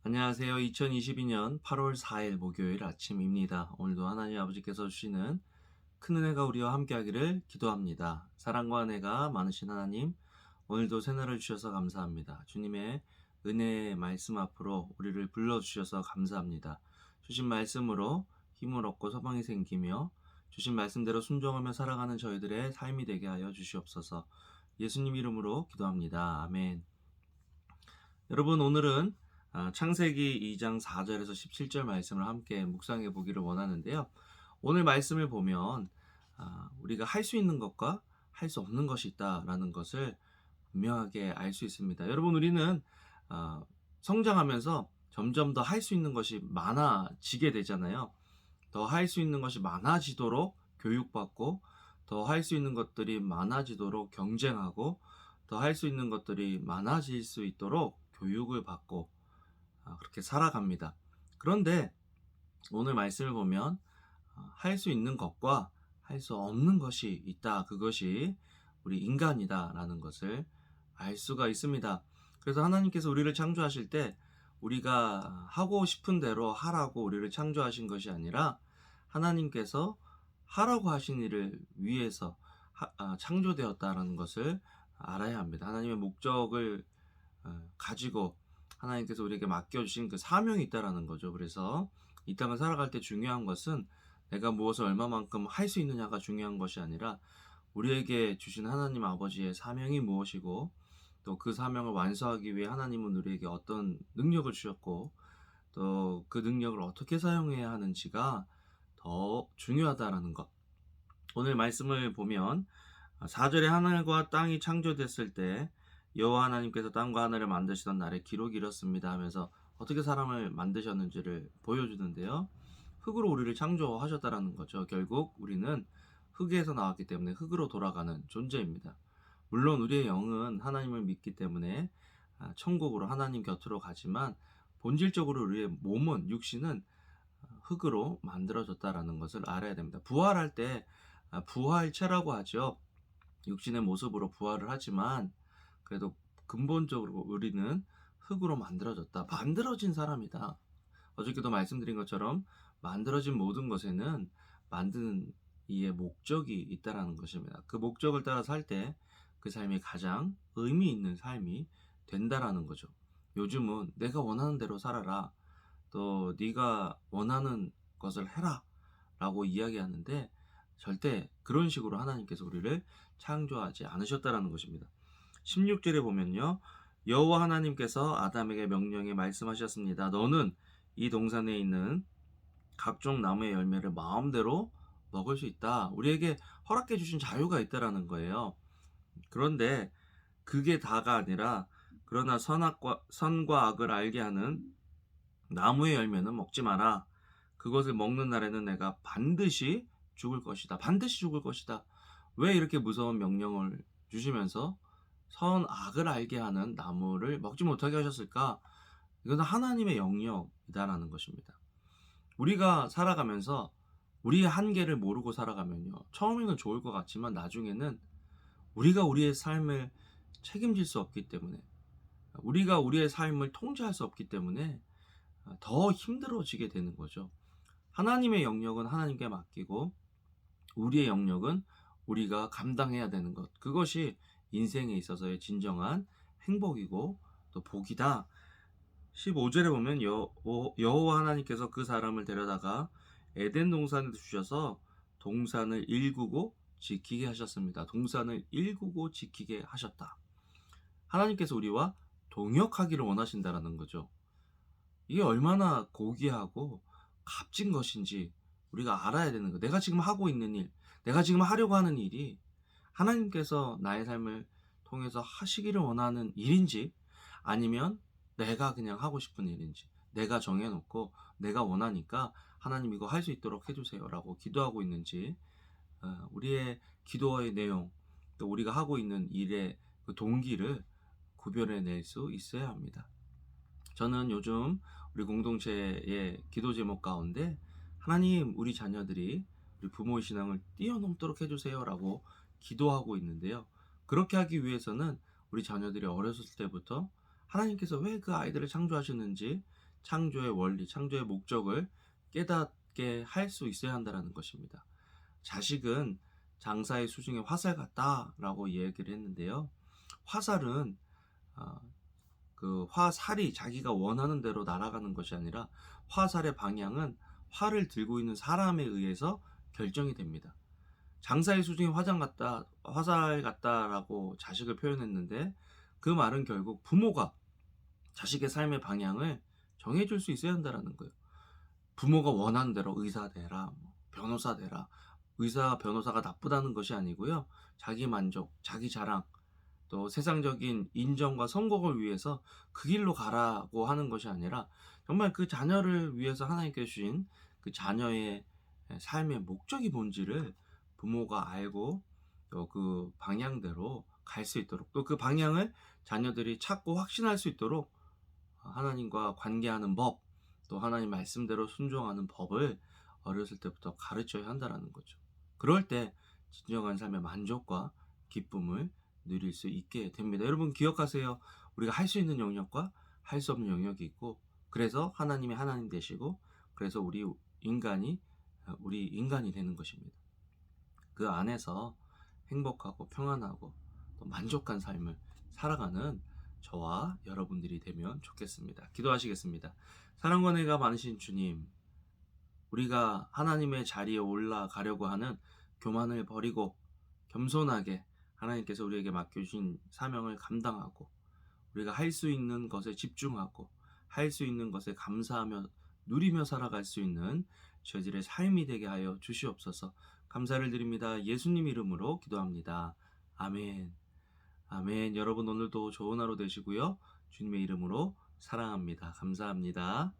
안녕하세요. 2022년 8월 4일 목요일 아침입니다. 오늘도 하나님 아버지께서 주시는 큰 은혜가 우리와 함께하기를 기도합니다. 사랑과 은혜가 많으신 하나님, 오늘도 새날을 주셔서 감사합니다. 주님의 은혜의 말씀 앞으로 우리를 불러주셔서 감사합니다. 주신 말씀으로 힘을 얻고 소망이 생기며 주신 말씀대로 순종하며 살아가는 저희들의 삶이 되게 하여 주시옵소서. 예수님 이름으로 기도합니다. 아멘. 여러분, 오늘은 창세기 2장 4절에서 17절 말씀을 함께 묵상해 보기를 원하는데요. 오늘 말씀을 보면 우리가 할 수 있는 것과 할 수 없는 것이 있다라는 것을 분명하게 알 수 있습니다. 여러분, 우리는 성장하면서 점점 더 할 수 있는 것이 많아지게 되잖아요. 더 할 수 있는 것이 많아지도록 교육받고, 더 할 수 있는 것들이 많아지도록 경쟁하고, 더 할 수 있는 것들이 많아질 수 있도록 교육을 받고 그렇게 살아갑니다. 그런데 오늘 말씀을 보면 할 수 있는 것과 할 수 없는 것이 있다. 그것이 우리 인간이다라는 것을 알 수가 있습니다. 그래서 하나님께서 우리를 창조하실 때 우리가 하고 싶은 대로 하라고 우리를 창조하신 것이 아니라 하나님께서 하라고 하신 일을 위해서 창조되었다라는 것을 알아야 합니다. 하나님의 목적을 가지고 하나님께서 우리에게 맡겨주신 그 사명이 있다라는 거죠. 그래서 이 땅을 살아갈 때 중요한 것은 내가 무엇을 얼마만큼 할 수 있느냐가 중요한 것이 아니라 우리에게 주신 하나님 아버지의 사명이 무엇이고, 또 그 사명을 완수하기 위해 하나님은 우리에게 어떤 능력을 주셨고, 또 그 능력을 어떻게 사용해야 하는지가 더 중요하다라는 것. 오늘 말씀을 보면 4절에 하늘과 땅이 창조됐을 때 여호와 하나님께서 땅과 하늘을 만드시던 날에 기록이 이렇습니다 하면서 어떻게 사람을 만드셨는지를 보여주는데요. 흙으로 우리를 창조하셨다라는 거죠. 결국 우리는 흙에서 나왔기 때문에 흙으로 돌아가는 존재입니다. 물론 우리의 영은 하나님을 믿기 때문에 천국으로 하나님 곁으로 가지만 본질적으로 우리의 몸은 육신은 흙으로 만들어졌다라는 것을 알아야 됩니다. 부활할 때 부활체라고 하죠. 육신의 모습으로 부활을 하지만 그래도 근본적으로 우리는 흙으로 만들어졌다. 만들어진 사람이다. 어저께도 말씀드린 것처럼 만들어진 모든 것에는 만드는 이의 목적이 있다라는 것입니다. 그 목적을 따라 살 때 그 삶이 가장 의미 있는 삶이 된다라는 거죠. 요즘은 내가 원하는 대로 살아라. 또 네가 원하는 것을 해라. 라고 이야기하는데 절대 그런 식으로 하나님께서 우리를 창조하지 않으셨다라는 것입니다. 16절에 보면요. 여호와 하나님께서 아담에게 명령해 말씀하셨습니다. 너는 이 동산에 있는 각종 나무의 열매를 마음대로 먹을 수 있다. 우리에게 허락해 주신 자유가 있다라는 거예요. 그런데 그게 다가 아니라 그러나 선과 악을 알게 하는 나무의 열매는 먹지 마라. 그것을 먹는 날에는 내가 반드시 죽을 것이다. 반드시 죽을 것이다. 왜 이렇게 무서운 명령을 주시면서 선악을 알게 하는 나무를 먹지 못하게 하셨을까? 이건 하나님의 영역이다라는 것입니다. 우리가 살아가면서 우리의 한계를 모르고 살아가면요. 처음에는 좋을 것 같지만 나중에는 우리가 우리의 삶을 책임질 수 없기 때문에, 우리가 우리의 삶을 통제할 수 없기 때문에 더 힘들어지게 되는 거죠. 하나님의 영역은 하나님께 맡기고 우리의 영역은 우리가 감당해야 되는 것. 그것이 인생에 있어서의 진정한 행복이고 또 복이다. 15절에 보면 여호와 하나님께서 그 사람을 데려다가 에덴 동산에 주셔서 동산을 일구고 지키게 하셨습니다. 동산을 일구고 지키게 하셨다. 하나님께서 우리와 동역하기를 원하신다라는 거죠. 이게 얼마나 고귀하고 값진 것인지 우리가 알아야 되는 거. 내가 지금 하고 있는 일, 내가 지금 하려고 하는 일이 하나님께서 나의 삶을 통해서 하시기를 원하는 일인지, 아니면 내가 그냥 하고 싶은 일인지, 내가 정해놓고 내가 원하니까 하나님 이거 할 수 있도록 해주세요 라고 기도하고 있는지, 우리의 기도의 내용, 또 우리가 하고 있는 일의 그 동기를 구별해낼 수 있어야 합니다. 저는 요즘 우리 공동체의 기도 제목 가운데 하나님, 우리 자녀들이 우리 부모의 신앙을 뛰어넘도록 해주세요 라고 기도하고 있는데요. 그렇게 하기 위해서는 우리 자녀들이 어렸을 때부터 하나님께서 왜 그 아이들을 창조하셨는지 창조의 원리, 창조의 목적을 깨닫게 할 수 있어야 한다라는 것입니다. 자식은 장사의 수중에 화살 같다라고 얘기를 했는데요. 화살은 아, 그 화살이 자기가 원하는 대로 날아가는 것이 아니라 화살의 방향은 활을 들고 있는 사람에 의해서 결정이 됩니다. 장사의 수중에 화장 같다, 화살 같다라고 자식을 표현했는데 그 말은 결국 부모가 자식의 삶의 방향을 정해줄 수 있어야 한다라는 거예요. 부모가 원하는 대로 의사 되라, 뭐 변호사 되라. 의사, 변호사가 나쁘다는 것이 아니고요. 자기 만족, 자기 자랑, 또 세상적인 인정과 성공을 위해서 그 길로 가라고 하는 것이 아니라 정말 그 자녀를 위해서 하나님께 주신 그 자녀의 삶의 목적이 뭔지를 부모가 알고 또 그 방향대로 갈 수 있도록 또 그 방향을 자녀들이 찾고 확신할 수 있도록 하나님과 관계하는 법, 또 하나님 말씀대로 순종하는 법을 어렸을 때부터 가르쳐야 한다라는 거죠. 그럴 때 진정한 삶의 만족과 기쁨을 누릴 수 있게 됩니다. 여러분 기억하세요. 우리가 할 수 있는 영역과 할 수 없는 영역이 있고 그래서 하나님이 하나님 되시고 그래서 우리 인간이 되는 것입니다. 그 안에서 행복하고 평안하고 또 만족한 삶을 살아가는 저와 여러분들이 되면 좋겠습니다. 기도하시겠습니다. 사랑과 은혜가 많으신 주님, 우리가 하나님의 자리에 올라가려고 하는 교만을 버리고 겸손하게 하나님께서 우리에게 맡겨주신 사명을 감당하고 우리가 할 수 있는 것에 집중하고 할 수 있는 것에 감사하며 누리며 살아갈 수 있는 저희들의 삶이 되게 하여 주시옵소서. 감사를 드립니다. 예수님 이름으로 기도합니다. 아멘. 아멘. 여러분 오늘도 좋은 하루 되시고요. 주님의 이름으로 사랑합니다. 감사합니다.